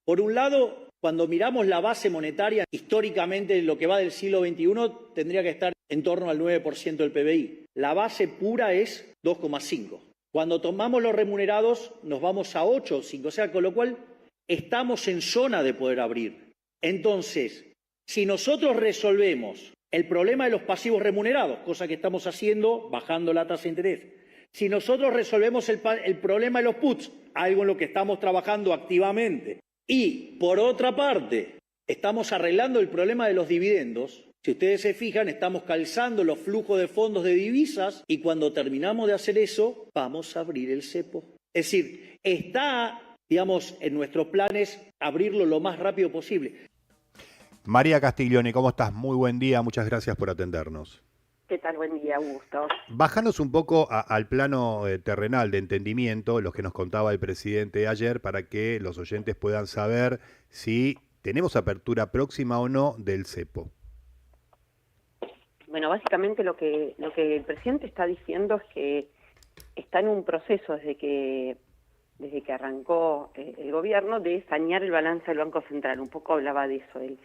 Por un lado, cuando miramos la base monetaria, históricamente lo que va del siglo XXI tendría que estar en torno al 9% del PBI. La base pura es 2,5. Cuando tomamos los remunerados nos vamos a 8 o 5, o sea, con lo cual estamos en zona de poder abrir. Entonces, si nosotros resolvemos el problema de los pasivos remunerados, cosa que estamos haciendo bajando la tasa de interés, si nosotros resolvemos el problema de los puts, algo en lo que estamos trabajando activamente, y por otra parte estamos arreglando el problema de los dividendos, si ustedes se fijan, estamos calzando los flujos de fondos de divisas y cuando terminamos de hacer eso, vamos a abrir el cepo. Es decir, está, digamos, en nuestros planes abrirlo lo más rápido posible. María Castiglioni, ¿cómo estás? Muy buen día, muchas gracias por atendernos. ¿Qué tal? Buen día, Augusto. Bajanos un poco al plano terrenal de entendimiento, los que nos contaba el presidente ayer, para que los oyentes puedan saber si tenemos apertura próxima o no del cepo. Bueno, básicamente lo que el presidente está diciendo es que está en un proceso desde que arrancó el gobierno de sanear el balance del Banco Central. Un poco hablaba de eso él.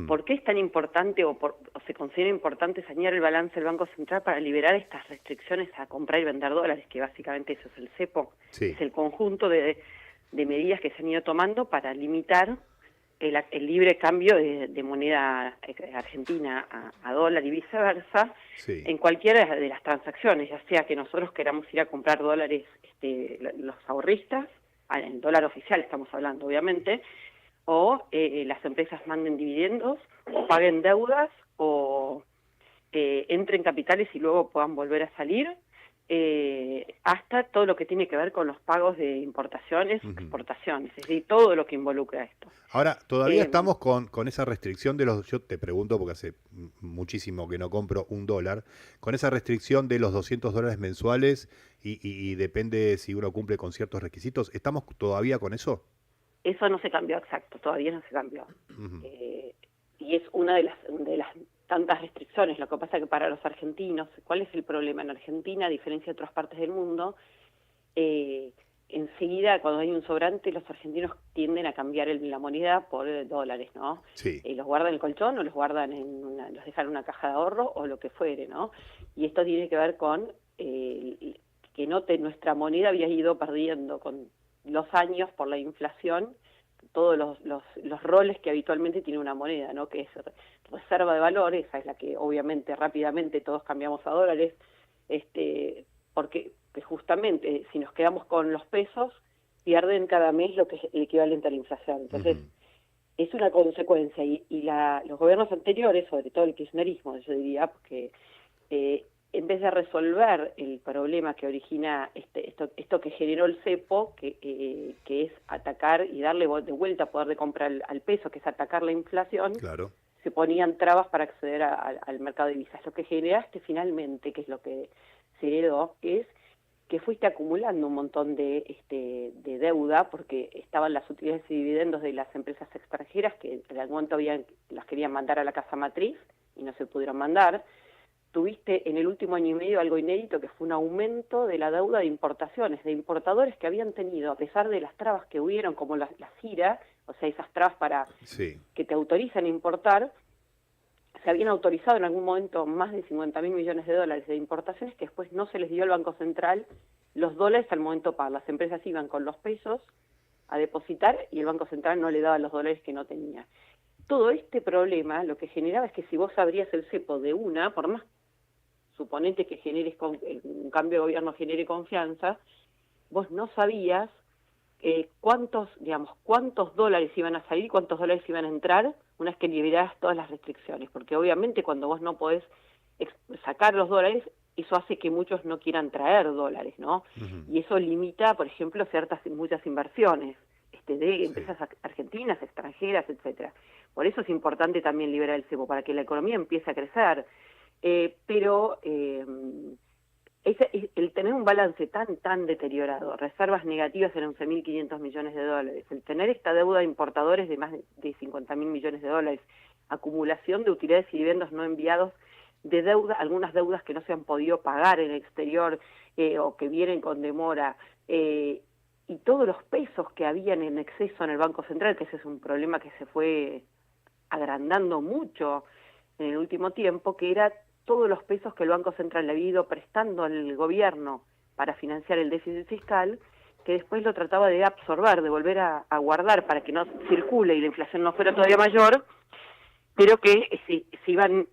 ¿Por qué es tan importante o se considera importante sanear el balance del Banco Central para liberar estas restricciones a comprar y vender dólares? Que básicamente eso es el cepo. Sí. Es el conjunto de medidas que se han ido tomando para limitar el libre cambio de moneda argentina a dólar y viceversa, Sí. en cualquiera de las transacciones, ya sea que nosotros queramos ir a comprar dólares, los ahorristas, en dólar oficial estamos hablando obviamente, o las empresas manden dividendos, o paguen deudas, o entren capitales y luego puedan volver a salir, hasta todo lo que tiene que ver con los pagos de importaciones, exportaciones, es decir, todo lo que involucra esto. Ahora, todavía estamos con esa restricción de los, yo te pregunto porque hace muchísimo que no compro $1, con esa restricción de los $200 mensuales y depende si uno cumple con ciertos requisitos, ¿estamos todavía con eso? Eso no se cambió, exacto, todavía no se cambió. Y es una de las tantas restricciones. Lo que pasa es que para los argentinos, ¿cuál es el problema? En Argentina, a diferencia de otras partes del mundo, enseguida cuando hay un sobrante, los argentinos tienden a cambiar la moneda por dólares, ¿no? Sí. Los guardan en el colchón o los guardan los dejan en una caja de ahorro o lo que fuere, ¿no? Y esto tiene que ver con que nuestra moneda había ido perdiendo con los años por la inflación todos los roles que habitualmente tiene una moneda, ¿no? Que es reserva de valor, esa es la que obviamente rápidamente todos cambiamos a dólares, porque justamente si nos quedamos con los pesos, pierden cada mes lo que es el equivalente a la inflación. Entonces, es una consecuencia, y los gobiernos anteriores, sobre todo el kirchnerismo, yo diría, porque en vez de resolver el problema que origina esto que generó el cepo, que es atacar y darle de vuelta poder de compra al peso, que es atacar la inflación, Claro. se ponían trabas para acceder al mercado de divisas. Lo que generaste finalmente, que es lo que se heredó, es que fuiste acumulando un montón de deuda, porque estaban las utilidades y dividendos de las empresas extranjeras que en algún momento las querían mandar a la casa matriz y no se pudieron mandar. Tuviste en el último año y medio algo inédito, que fue un aumento de la deuda de importaciones, de importadores que habían tenido, a pesar de las trabas que hubieron, como la CIRA, o sea, esas trabas para que te autorizan a importar, se habían autorizado en algún momento más de 50.000 millones de dólares de importaciones que después no se les dio al Banco Central los dólares al momento de pagar. Las empresas iban con los pesos a depositar y el Banco Central no le daba los dólares que no tenía. Todo este problema lo que generaba es que si vos abrías el cepo de una, por más suponete que un cambio de gobierno genere confianza, vos no sabías cuántos dólares iban a salir, cuántos dólares iban a entrar una vez que liberás todas las restricciones, porque obviamente cuando vos no podés sacar los dólares, eso hace que muchos no quieran traer dólares, ¿no? Y eso limita, por ejemplo, muchas inversiones de empresas argentinas, extranjeras, etcétera. Por eso es importante también liberar el cepo, para que la economía empiece a crecer. Pero el tener un balance tan deteriorado, reservas negativas en 11.500 millones de dólares, el tener esta deuda de importadores de más de 50.000 millones de dólares, acumulación de utilidades y dividendos no enviados, de deuda, algunas deudas que no se han podido pagar en el exterior o que vienen con demora, y todos los pesos que habían en exceso en el Banco Central, que ese es un problema que se fue agrandando mucho en el último tiempo, que era todos los pesos que el Banco Central le había ido prestando al gobierno para financiar el déficit fiscal, que después lo trataba de absorber, de volver a guardar para que no circule y la inflación no fuera todavía mayor, pero que se iban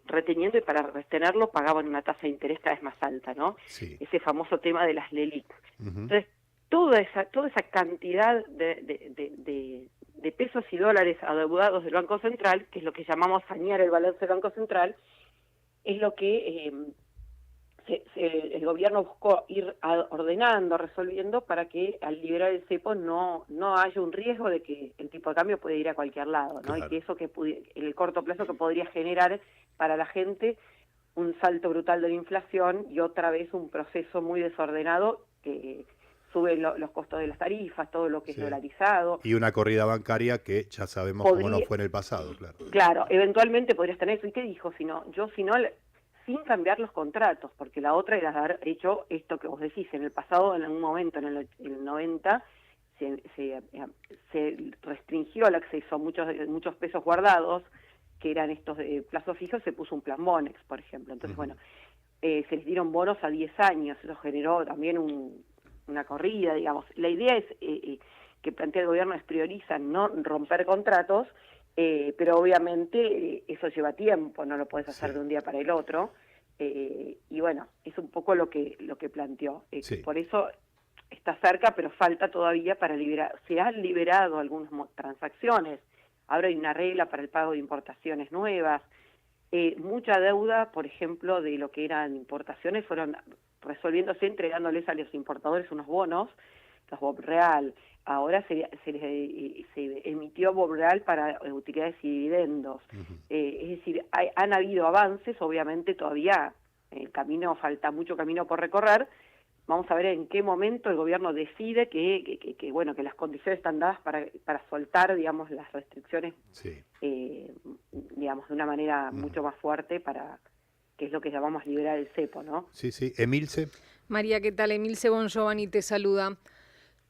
reteniendo, y para retenerlo pagaban una tasa de interés cada vez más alta, ¿no? Sí. Ese famoso tema de las LELIC. Ujú. Entonces, toda esa cantidad de pesos y dólares adeudados del Banco Central, que es lo que llamamos sanear el balance del Banco Central, es lo que el gobierno buscó ir ordenando, resolviendo, para que al liberar el cepo no haya un riesgo de que el tipo de cambio puede ir a cualquier lado, ¿no? Claro. Y que eso en el corto plazo que podría generar para la gente un salto brutal de la inflación y otra vez un proceso muy desordenado que sube los costos de las tarifas, todo lo que Sí. es dolarizado. Y una corrida bancaria que ya sabemos cómo no Podría- fue en el pasado, claro. Claro, eventualmente podrías tener eso. ¿Y qué dijo? Si no, sin cambiar los contratos, porque la otra era haber hecho esto que vos decís. En el pasado, en algún momento, en el 90, se restringió el acceso a muchos pesos guardados, que eran estos de plazo fijo. Se puso un plan Bonex, por ejemplo. Entonces, Ujú. bueno, se les dieron bonos a 10 años. Eso generó también una corrida, digamos. La idea es que plantea el gobierno es priorizar no romper contratos, pero obviamente eso lleva tiempo, no lo puedes hacer Sí. de un día para el otro, y bueno, es un poco lo que planteó. Sí. Por eso está cerca, pero falta todavía para liberar. Se han liberado algunas transacciones, ahora hay una regla para el pago de importaciones nuevas, mucha deuda, por ejemplo, de lo que eran importaciones, fueron resolviéndose entregándoles a los importadores unos bonos, los Bob Real. Ahora se emitió Bob Real para utilidades y dividendos. Ujú. Es decir, han habido avances, obviamente todavía el camino, falta mucho camino por recorrer. Vamos a ver en qué momento el gobierno decide que bueno, que las condiciones están dadas para soltar, digamos, las restricciones, Sí. digamos, de una manera Ujú. mucho más fuerte, para que es lo que llamamos liberar el cepo, ¿no? Sí, sí. Emilce. María, ¿qué tal? Emilce Bon Giovanni te saluda.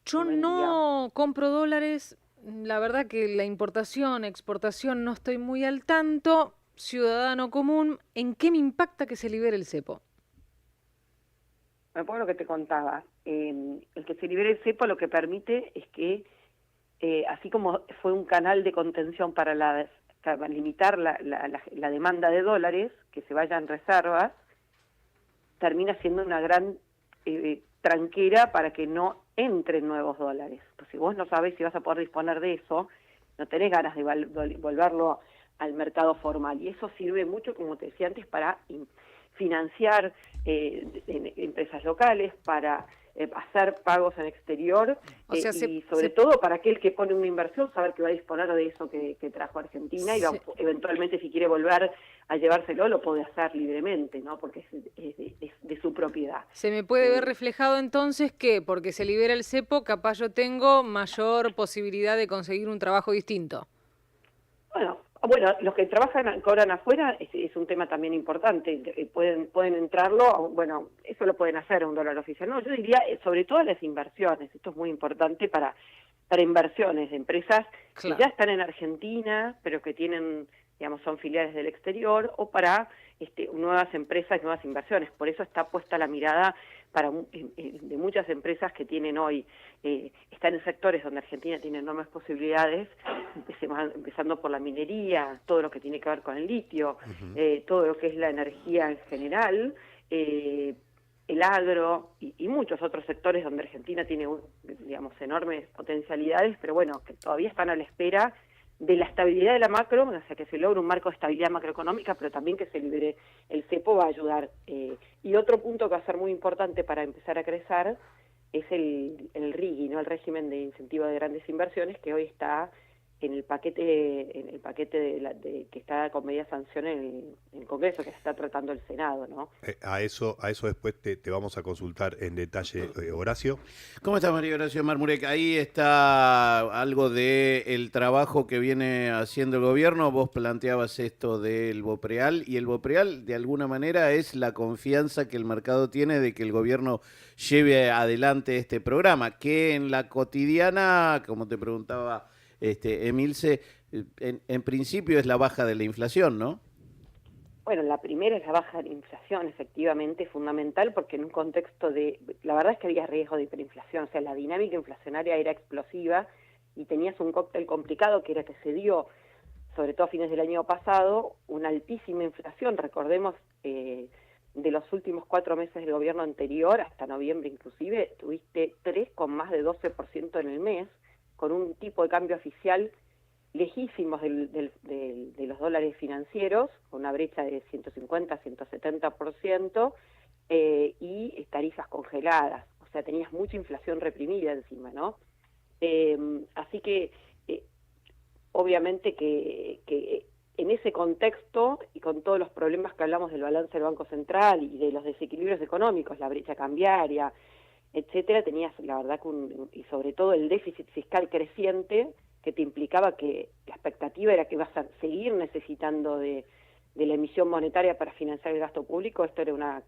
Yo Buen no compro dólares, la verdad que la importación, exportación no estoy muy al tanto. Ciudadano común, ¿en qué me impacta que se libere el cepo? Me acuerdo lo que te contaba. El que se libere el cepo lo que permite es que, así como fue un canal de contención para limitar la demanda de dólares, que se vayan reservas, termina siendo una gran tranquera para que no entren nuevos dólares. Pues si vos no sabés si vas a poder disponer de eso, no tenés ganas de volverlo al mercado formal. Y eso sirve mucho, como te decía antes, para financiar empresas locales, para hacer pagos en exterior, O sea, y sobre todo para aquel que pone una inversión, saber que va a disponer de eso que trajo Argentina, y eventualmente, si quiere volver a llevárselo, lo puede hacer libremente, ¿no? Porque es de su propiedad. ¿Se me puede ver reflejado entonces que porque se libera el cepo, capaz yo tengo mayor posibilidad de conseguir un trabajo distinto? Bueno, los que cobran afuera es un tema también importante. Pueden entrarlo, bueno, eso lo pueden hacer a un dólar oficial. No, yo diría sobre todo las inversiones. Esto es muy importante para inversiones de empresas Claro. que ya están en Argentina, pero que tienen, digamos, son filiales del exterior, o para nuevas empresas, nuevas inversiones. Por eso está puesta la mirada de muchas empresas que tienen hoy, están en sectores donde Argentina tiene enormes posibilidades, empezando por la minería, todo lo que tiene que ver con el litio, todo lo que es la energía en general, el agro y muchos otros sectores donde Argentina tiene, digamos, enormes potencialidades, pero bueno, que todavía están a la espera de la estabilidad de la macro, o sea, que se logre un marco de estabilidad macroeconómica, pero también que se libere el cepo va a ayudar. Y otro punto que va a ser muy importante para empezar a crecer es el RIGI, ¿no? El régimen de incentivo de grandes inversiones, que hoy está en el paquete que está con media sanción en el Congreso, que se está tratando el Senado, ¿no? A eso después te vamos a consultar en detalle, Horacio. ¿Cómo estás, María Horacio Marmurek? Ahí está algo del trabajo que viene haciendo el gobierno. Vos planteabas esto del Bopreal, y el Bopreal de alguna manera es la confianza que el mercado tiene de que el gobierno lleve adelante este programa, que en la cotidiana, como te preguntaba Emilce, en principio es la baja de la inflación, ¿no? Bueno, la primera es la baja de la inflación, efectivamente, fundamental, porque en un contexto la verdad es que había riesgo de hiperinflación, o sea, la dinámica inflacionaria era explosiva y tenías un cóctel complicado que era que se dio, sobre todo a fines del año pasado, una altísima inflación. Recordemos, de los últimos 4 meses del gobierno anterior, hasta noviembre inclusive, tuviste 3 con más de 12% en el mes, con un tipo de cambio oficial lejísimos de los dólares financieros, con una brecha de 150, 170%, y tarifas congeladas. O sea, tenías mucha inflación reprimida encima, ¿no? Así que, obviamente que en ese contexto, y con todos los problemas que hablamos del balance del Banco Central y de los desequilibrios económicos, la brecha cambiaria, etcétera, tenías, la verdad, y sobre todo el déficit fiscal creciente, que te implicaba que la expectativa era que ibas a seguir necesitando de la emisión monetaria para financiar el gasto público. Esto era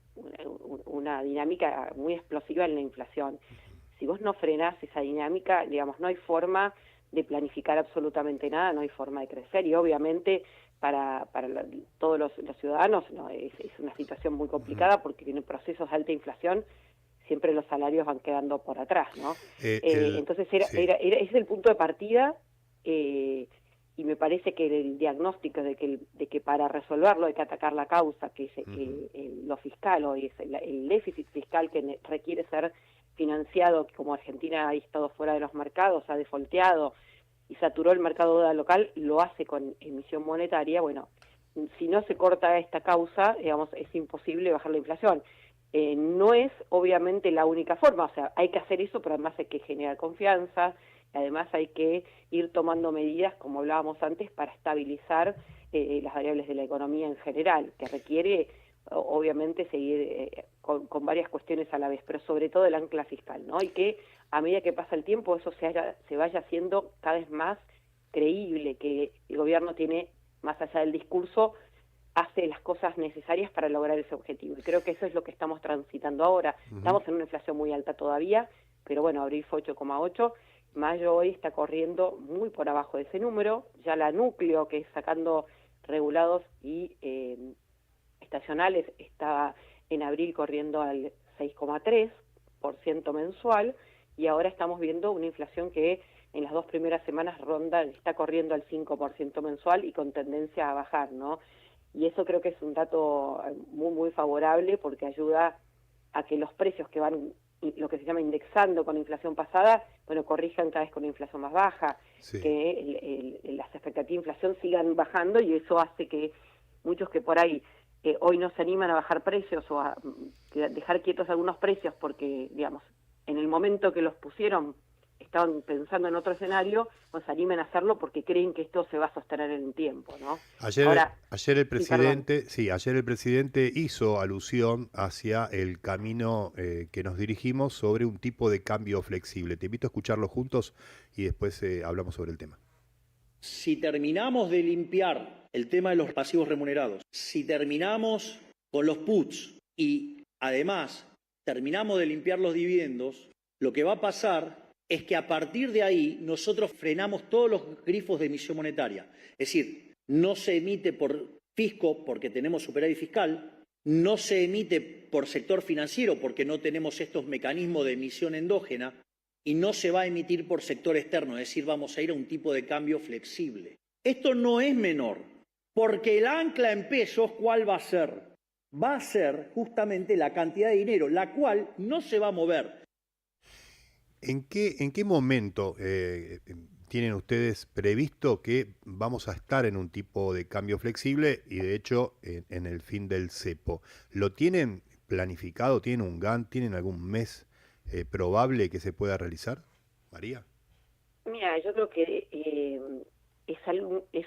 una dinámica muy explosiva en la inflación. Si vos no frenás esa dinámica, digamos, no hay forma de planificar absolutamente nada, no hay forma de crecer, y obviamente para todos los ciudadanos, ¿no? Es una situación muy complicada, porque en procesos de alta inflación siempre los salarios van quedando por atrás, ¿no? Entonces ese es el punto de partida, y me parece que el diagnóstico de que para resolverlo hay que atacar la causa, que es lo fiscal, o es el déficit fiscal que requiere ser financiado, como Argentina ha estado fuera de los mercados, ha defolteado y saturó el mercado de deuda local, lo hace con emisión monetaria. Bueno, si no se corta esta causa, digamos, es imposible bajar la inflación. No es obviamente la única forma, o sea, hay que hacer eso, pero además hay que generar confianza, además hay que ir tomando medidas, como hablábamos antes, para estabilizar las variables de la economía en general, que requiere obviamente seguir con varias cuestiones a la vez, pero sobre todo el ancla fiscal, ¿no? Y que a medida que pasa el tiempo eso se vaya haciendo cada vez más creíble, que el gobierno tiene, más allá del discurso, hace las cosas necesarias para lograr ese objetivo. Y creo que eso es lo que estamos transitando ahora. Estamos en una inflación muy alta todavía, pero bueno, abril fue 8,8, mayo hoy está corriendo muy por abajo de ese número, ya la núcleo, que es sacando regulados y estacionales, estaba en abril corriendo al 6,3% mensual, y ahora estamos viendo una inflación que en las 2 primeras semanas está corriendo al 5% mensual y con tendencia a bajar, ¿no? Y eso creo que es un dato muy, muy favorable, porque ayuda a que los precios que van, lo que se llama indexando con inflación pasada, bueno, corrijan cada vez con una inflación más baja, sí, que las expectativas de inflación sigan bajando, y eso hace que muchos que por ahí hoy no se animan a bajar precios o a dejar quietos algunos precios porque, digamos, en el momento que los pusieron estaban pensando en otro escenario, pues se animen a hacerlo porque creen que esto se va a sostener en el tiempo, ¿no? Ayer el presidente hizo alusión hacia el camino que nos dirigimos sobre un tipo de cambio flexible. Te invito a escucharlo juntos y después hablamos sobre el tema. Si terminamos de limpiar el tema de los pasivos remunerados, si terminamos con los puts y además terminamos de limpiar los dividendos, lo que va a pasar es que a partir de ahí nosotros frenamos todos los grifos de emisión monetaria. Es decir, no se emite por fisco porque tenemos superávit fiscal, no se emite por sector financiero porque no tenemos estos mecanismos de emisión endógena, y no se va a emitir por sector externo, es decir, vamos a ir a un tipo de cambio flexible. Esto no es menor, porque el ancla en pesos, ¿cuál va a ser? Va a ser justamente la cantidad de dinero, la cual no se va a mover. ¿En qué momento tienen ustedes previsto que vamos a estar en un tipo de cambio flexible y de hecho en el fin del cepo? ¿Lo tienen planificado? ¿Tienen un GAN? ¿Tienen algún mes probable que se pueda realizar? María. Mira, yo creo que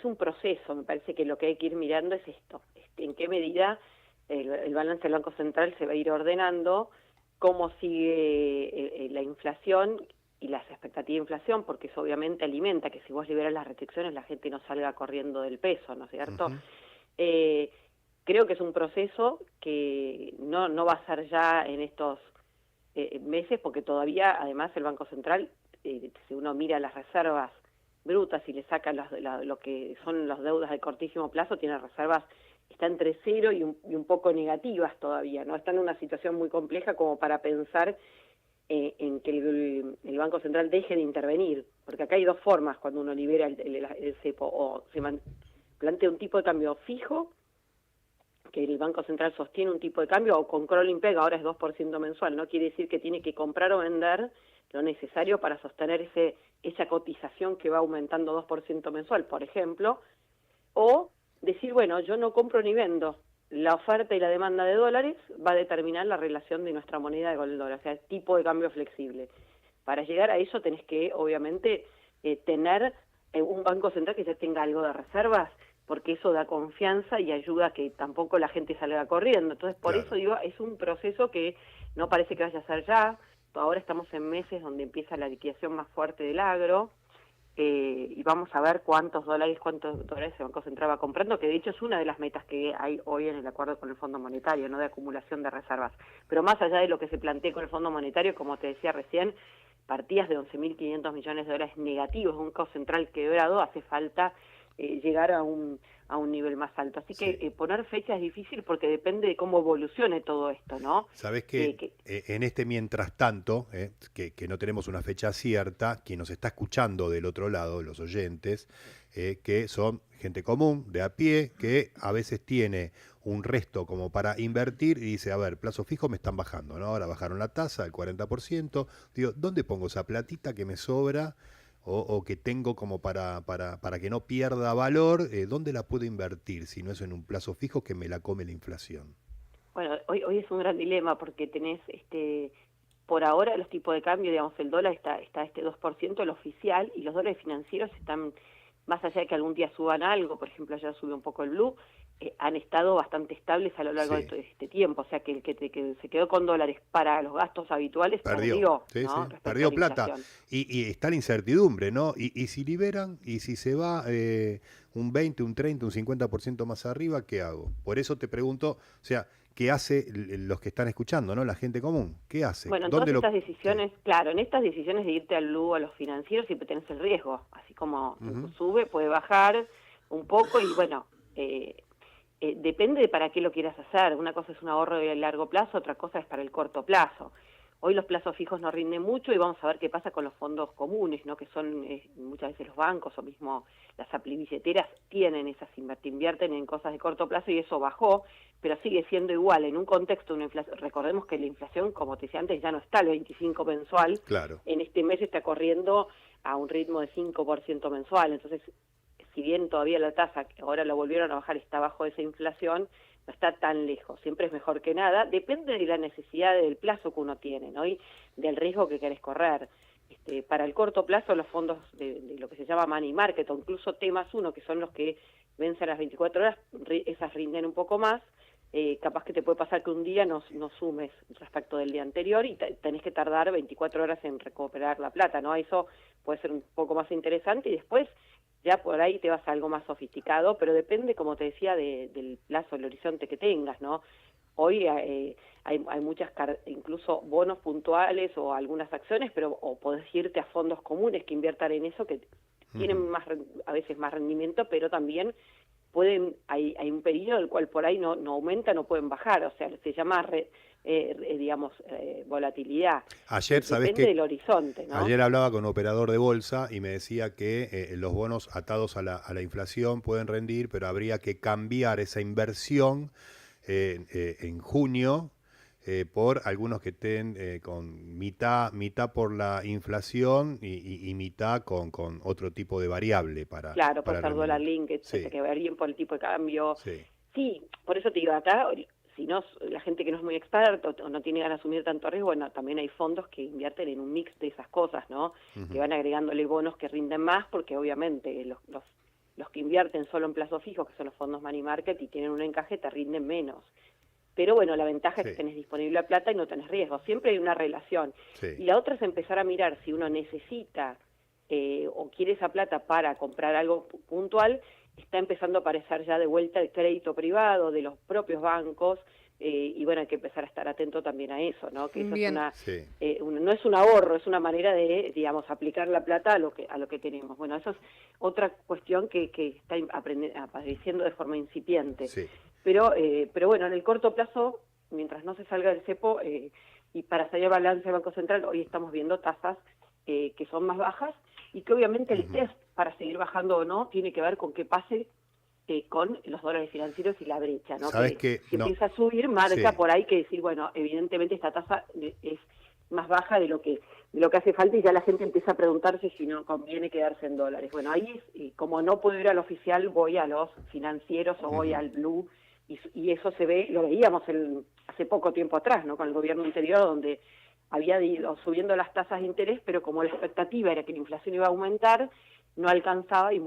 es un proceso. Me parece que lo que hay que ir mirando es esto, en qué medida el balance del Banco Central se va a ir ordenando, cómo sigue la inflación y las expectativas de inflación, porque eso obviamente alimenta que si vos liberas las restricciones la gente no salga corriendo del peso, ¿no es cierto? Creo que es un proceso que no va a ser ya en estos meses, porque todavía, además, el Banco Central, si uno mira las reservas brutas y le saca lo que son las deudas de cortísimo plazo, tiene reservas, está entre cero y un poco negativas todavía, ¿no? Está en una situación muy compleja como para pensar en que el Banco Central deje de intervenir, porque acá hay dos formas cuando uno libera el cepo: o se plantea un tipo de cambio fijo, que el Banco Central sostiene un tipo de cambio, o con crawling peg, ahora es 2% mensual, no quiere decir que tiene que comprar o vender lo necesario para sostener esa cotización que va aumentando 2% mensual, por ejemplo, o decir, bueno, yo no compro ni vendo, la oferta y la demanda de dólares va a determinar la relación de nuestra moneda con el dólar, o sea, el tipo de cambio flexible. Para llegar a eso tenés que, obviamente, tener un Banco Central que ya tenga algo de reservas, porque eso da confianza y ayuda a que tampoco la gente salga corriendo. Entonces, por eso digo, es un proceso que no parece que vaya a ser ya. Ahora estamos en meses donde empieza la liquidación más fuerte del agro, y vamos a ver cuántos dólares el Banco Central va comprando, que de hecho es una de las metas que hay hoy en el acuerdo con el Fondo Monetario, no de acumulación de reservas. Pero más allá de lo que se plantea con el Fondo Monetario, como te decía recién, partidas de 11.500 millones de dólares negativos, un Banco Central quebrado, hace falta llegar a un nivel más alto. Así que poner fecha es difícil porque depende de cómo evolucione todo esto, ¿no? Sabés que en este mientras tanto, que no tenemos una fecha cierta, quien nos está escuchando del otro lado, los oyentes, que son gente común, de a pie, que a veces tiene un resto como para invertir y dice, a ver, plazo fijo me están bajando, ¿no? Ahora bajaron la tasa del 40%. Digo, ¿dónde pongo esa platita que me sobra? O que tengo como para que no pierda valor, ¿dónde la puedo invertir si no es en un plazo fijo que me la come la inflación? Bueno, hoy es un gran dilema porque tenés, por ahora los tipos de cambio, digamos, el dólar está 2%, el oficial, y los dólares financieros están, más allá de que algún día suban algo, por ejemplo, ayer subió un poco el blue, han estado bastante estables a lo largo de todo este tiempo, o sea que el que se quedó con dólares para los gastos habituales perdió, ¿no? Perdió plata, y está la incertidumbre, ¿no? Y si liberan, y si se va un 20, un 30, un 50% más arriba, ¿qué hago? Por eso te pregunto, o sea, ¿qué hace los que están escuchando, ¿no? La gente común, ¿qué hace? Bueno, en todas estas decisiones, claro, en estas decisiones de irte al blue, a los financieros, siempre tenés el riesgo, así como sube, puede bajar un poco, y bueno, depende de para qué lo quieras hacer. Una cosa es un ahorro de largo plazo, otra cosa es para el corto plazo. Hoy los plazos fijos no rinden mucho y vamos a ver qué pasa con los fondos comunes, ¿no? Que son muchas veces los bancos o mismo las billeteras tienen invierten en cosas de corto plazo, y eso bajó, pero sigue siendo igual en un contexto de una inflación. Recordemos que la inflación, como te decía antes, ya no está al 25 mensual. Claro. En este mes está corriendo a un ritmo de 5% mensual. Entonces, si bien todavía la tasa, que ahora la volvieron a bajar, está bajo esa inflación, no está tan lejos. Siempre es mejor que nada. Depende de la necesidad del plazo que uno tiene, ¿no? Y del riesgo que querés correr. Para el corto plazo, los fondos de lo que se llama money market, o incluso T+1, que son los que vencen las 24 horas, esas rinden un poco más. Capaz que te puede pasar que un día no sumes respecto del día anterior y tenés que tardar 24 horas en recuperar la plata, ¿no? Eso puede ser un poco más interesante, y después ya por ahí te vas a algo más sofisticado, pero depende, como te decía, del plazo, el horizonte que tengas, ¿no? Hoy hay muchas, incluso bonos puntuales o algunas acciones, o podés irte a fondos comunes que inviertan en eso, que tienen a veces más rendimiento, pero también hay un periodo del cual por ahí no aumentan, no pueden bajar, o sea, se llama volatilidad. Ayer, ¿sabés depende del horizonte, ¿no? Ayer hablaba con un operador de bolsa y me decía que los bonos atados a la inflación pueden rendir, pero habría que cambiar esa inversión en junio por algunos que estén con mitad por la inflación y mitad con otro tipo de variable para... Claro, para por ser dólar link, que varíen por el tipo de cambio. Sí, por eso te digo, acá, si no, la gente que no es muy experta o no tiene ganas de asumir tanto riesgo, bueno, también hay fondos que invierten en un mix de esas cosas, ¿no? Que van agregándole bonos que rinden más, porque obviamente los que invierten solo en plazos fijos, que son los fondos money market y tienen un encaje, te rinden menos. Pero bueno, la ventaja es que tenés disponible la plata y no tenés riesgo. Siempre hay una relación. Y la otra es empezar a mirar si uno necesita o quiere esa plata para comprar algo puntual. Está empezando a aparecer ya de vuelta el crédito privado de los propios bancos. Y bueno, hay que empezar a estar atento también a eso, ¿no? Que eso es no es un ahorro, es una manera de, digamos, aplicar la plata a lo que tenemos. Bueno, eso es otra cuestión que está apareciendo de forma incipiente. Pero bueno, en el corto plazo, mientras no se salga del cepo y para salir balance del Banco Central, hoy estamos viendo tasas que son más bajas y que obviamente el test para seguir bajando o no tiene que ver con qué pase con los dólares financieros y la brecha, ¿no? ¿Sabes que que no, empieza a subir, marca por ahí que decir, bueno, evidentemente esta tasa es más baja de lo que hace falta y ya la gente empieza a preguntarse si no conviene quedarse en dólares. Bueno, ahí como no puedo ir al oficial, voy a los financieros o voy al blue y eso se ve, lo veíamos hace poco tiempo atrás, ¿no? Con el gobierno anterior, donde había ido subiendo las tasas de interés, pero como la expectativa era que la inflación iba a aumentar, no alcanzaba y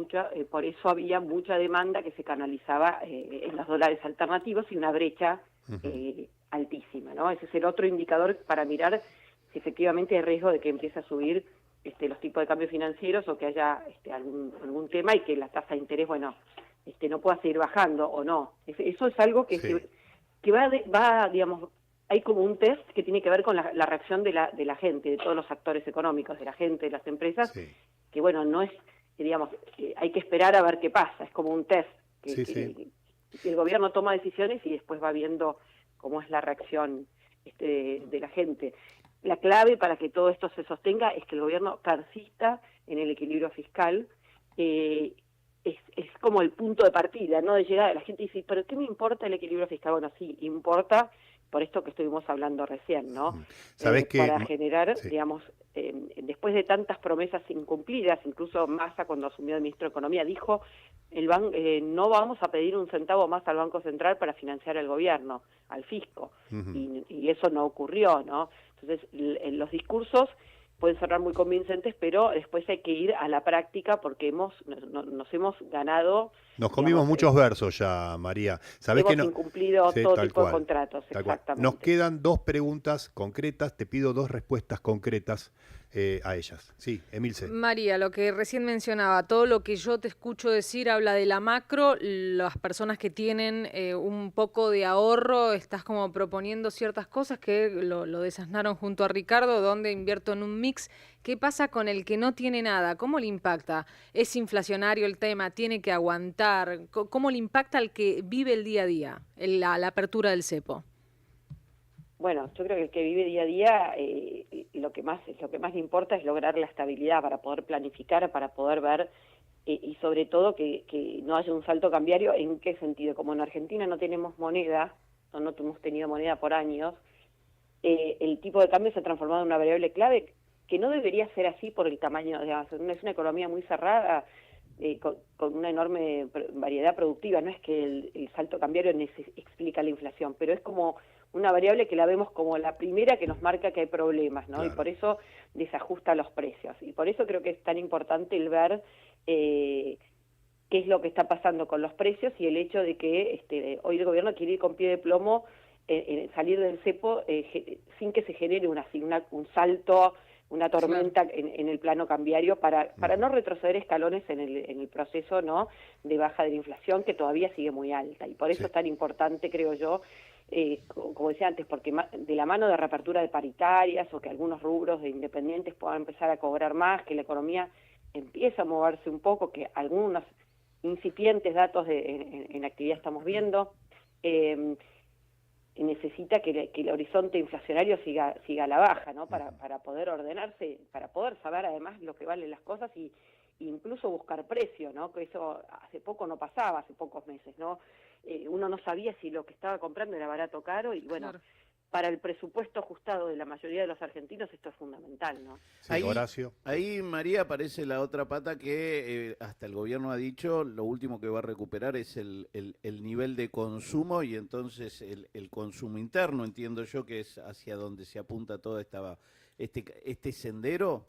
por eso había mucha demanda que se canalizaba en los dólares alternativos y una brecha altísima, ¿no? Ese es el otro indicador para mirar si efectivamente hay riesgo de que empiece a subir los tipos de cambios financieros o que haya algún tema y que la tasa de interés, bueno, no pueda seguir bajando o no. Eso es algo que va, digamos, hay como un test que tiene que ver con la reacción de la gente, de todos los actores económicos, de la gente, de las empresas, que bueno, no es, digamos, hay que esperar a ver qué pasa, es como un test, que el gobierno toma decisiones y después va viendo cómo es la reacción de la gente. La clave para que todo esto se sostenga es que el gobierno persista en el equilibrio fiscal, es como el punto de partida, ¿no? De llegada, la gente dice, ¿pero qué me importa el equilibrio fiscal? Bueno, sí, importa por esto que estuvimos hablando recién, ¿no? ¿Sabés que para generar, digamos, después de tantas promesas incumplidas, incluso Massa cuando asumió el ministro de Economía dijo, no vamos a pedir un centavo más al Banco Central para financiar al gobierno, al fisco, y eso no ocurrió, ¿no? Entonces, los discursos pueden sonar muy convincentes, pero después hay que ir a la práctica porque nos hemos ganado... Nos comimos muchos versos ya, María. ¿Sabés hemos que incumplido todo tipo de contratos, exactamente. Nos quedan 2 preguntas concretas, te pido 2 respuestas concretas a ellas. Sí, Emilce. María, lo que recién mencionaba, todo lo que yo te escucho decir habla de la macro, las personas que tienen un poco de ahorro, estás como proponiendo ciertas cosas que lo desasnaron junto a Ricardo, donde invierto en un mix. ¿Qué pasa con el que no tiene nada? ¿Cómo le impacta? ¿Es inflacionario el tema? ¿Tiene que aguantar? ¿Cómo le impacta al que vive el día a día, la apertura del cepo? Bueno, yo creo que el que vive día a día, lo que más le importa es lograr la estabilidad para poder planificar, para poder ver y sobre todo que no haya un salto cambiario. ¿En qué sentido? Como en Argentina no tenemos moneda, no hemos tenido moneda por años, el tipo de cambio se ha transformado en una variable clave que no debería ser así por el tamaño, digamos, es una economía muy cerrada, con una enorme variedad productiva. No es que el salto cambiario explica la inflación, pero es como una variable que la vemos como la primera que nos marca que hay problemas, ¿no? Claro. Y por eso desajusta los precios. Y por eso creo que es tan importante el ver qué es lo que está pasando con los precios y el hecho de que hoy el gobierno quiere ir con pie de plomo salir del cepo sin que se genere un salto, una tormenta, claro, en el plano cambiario para no retroceder escalones en el proceso, ¿no?, de baja de la inflación, que todavía sigue muy alta. Y por eso es tan importante, creo yo, como decía antes, porque de la mano de reapertura de paritarias o que algunos rubros de independientes puedan empezar a cobrar más, que la economía empiece a moverse un poco, que algunos incipientes datos en actividad estamos viendo, necesita que el horizonte inflacionario siga a la baja, ¿no? Para poder ordenarse, para poder saber además lo que valen las cosas y incluso buscar precio, ¿no? Que eso hace poco no pasaba, hace pocos meses, ¿no? Uno no sabía si lo que estaba comprando era barato o caro y bueno, claro, para el presupuesto ajustado de la mayoría de los argentinos esto es fundamental, ¿no? Sí, Horacio. Ahí, María, aparece la otra pata que hasta el gobierno ha dicho, lo último que va a recuperar es el nivel de consumo y entonces el consumo interno, entiendo yo que es hacia donde se apunta todo este sendero.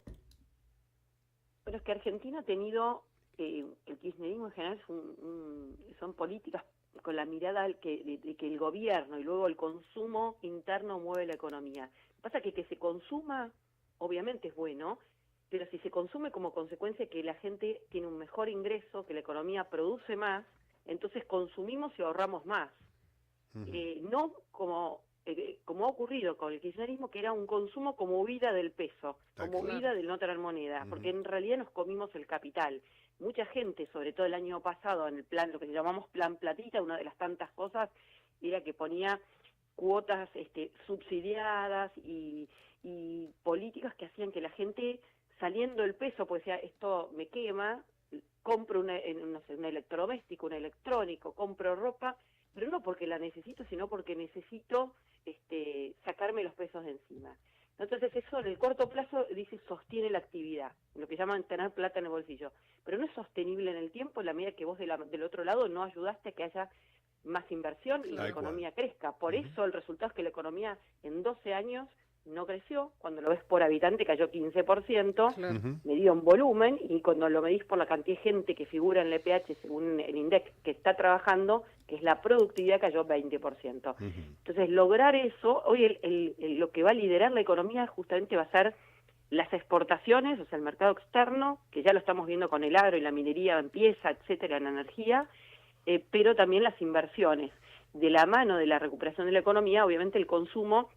Pero es que Argentina ha tenido el kirchnerismo en general son políticas con la mirada de que el gobierno y luego el consumo interno mueve la economía. Pasa que se consuma, obviamente es bueno, pero si se consume como consecuencia que la gente tiene un mejor ingreso, que la economía produce más, entonces consumimos y ahorramos más. No como ha ocurrido con el kirchnerismo, que era un consumo como huida del peso, como huida del no tener moneda, porque en realidad nos comimos el capital. Mucha gente, sobre todo el año pasado, en el plan, lo que llamamos plan platita, una de las tantas cosas era que ponía cuotas subsidiadas y políticas que hacían que la gente, saliendo el peso, pues decía, esto me quema, compro un electrodoméstico, un electrónico, compro ropa, pero no porque la necesito, sino porque necesito sacarme los pesos de encima. Entonces eso en el corto plazo, dice, sostiene la actividad, lo que llaman tener plata en el bolsillo, pero no es sostenible en el tiempo en la medida que vos del otro lado no ayudaste a que haya más inversión y la economía crezca. Por eso el resultado es que la economía en 12 años no creció, cuando lo ves por habitante cayó 15%, medido en volumen, y cuando lo medís por la cantidad de gente que figura en el EPH según el INDEC que está trabajando, que es la productividad, cayó 20%. Entonces lograr eso, hoy lo que va a liderar la economía justamente va a ser las exportaciones, o sea el mercado externo, que ya lo estamos viendo con el agro y la minería empieza, etcétera, en energía, pero también las inversiones. De la mano de la recuperación de la economía, obviamente el consumo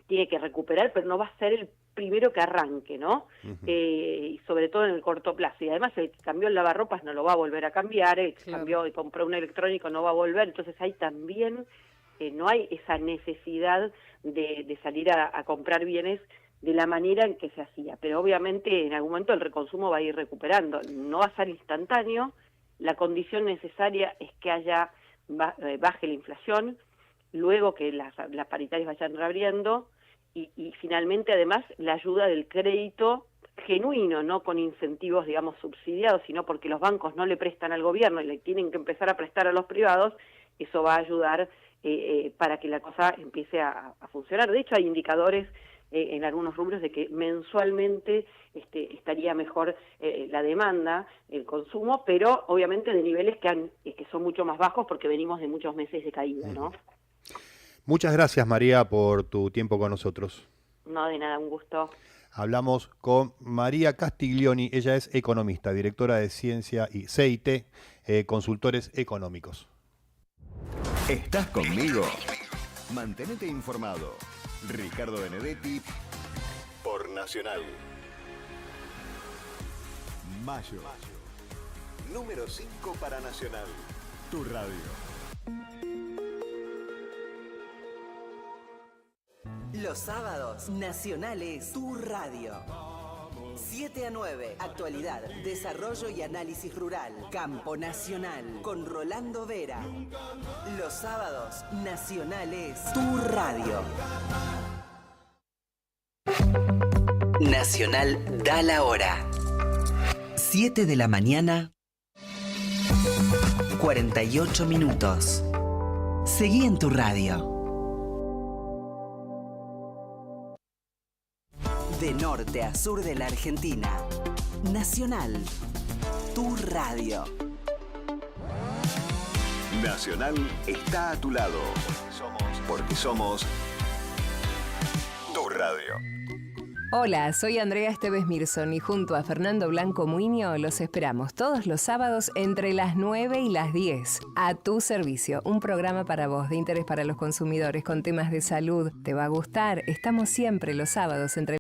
tiene que recuperar, pero no va a ser el primero que arranque, ¿no? Y sobre todo en el corto plazo. Y además el que cambió el lavarropas no lo va a volver a cambiar, el que cambió y compró un electrónico no va a volver, entonces ahí también no hay esa necesidad de salir a comprar bienes de la manera en que se hacía. Pero obviamente en algún momento el reconsumo va a ir recuperando. No va a ser instantáneo, la condición necesaria es que baje la inflación, luego que las paritarias vayan reabriendo, y finalmente además la ayuda del crédito genuino, no con incentivos, digamos, subsidiados, sino porque los bancos no le prestan al gobierno y le tienen que empezar a prestar a los privados, eso va a ayudar para que la cosa empiece a funcionar. De hecho, hay indicadores en algunos rubros de que mensualmente estaría mejor la demanda, el consumo, pero obviamente de niveles que son mucho más bajos porque venimos de muchos meses de caída, ¿no? Muchas gracias, María, por tu tiempo con nosotros. No, de nada, un gusto. Hablamos con María Castiglioni, ella es economista, directora de Ciencia y CIT, consultores económicos. ¿Estás conmigo? Mantenete informado. Ricardo Benedetti por Nacional. Mayo. Número 5 para Nacional. Tu radio. Los sábados, Nacionales, tu radio. 7 a 9, actualidad, desarrollo y análisis rural. Campo Nacional, con Rolando Vera. Los sábados, Nacionales, tu radio. Nacional da la hora. 7 de la mañana, 48 minutos. Seguí en tu radio. De norte a sur de la Argentina. Nacional, tu radio. Nacional está a tu lado. Porque somos tu radio. Hola, soy Andrea Esteves Mirson y junto a Fernando Blanco Muiño los esperamos todos los sábados entre las 9 y las 10. A tu servicio, un programa para vos de interés para los consumidores con temas de salud. ¿Te va a gustar? Estamos siempre los sábados entre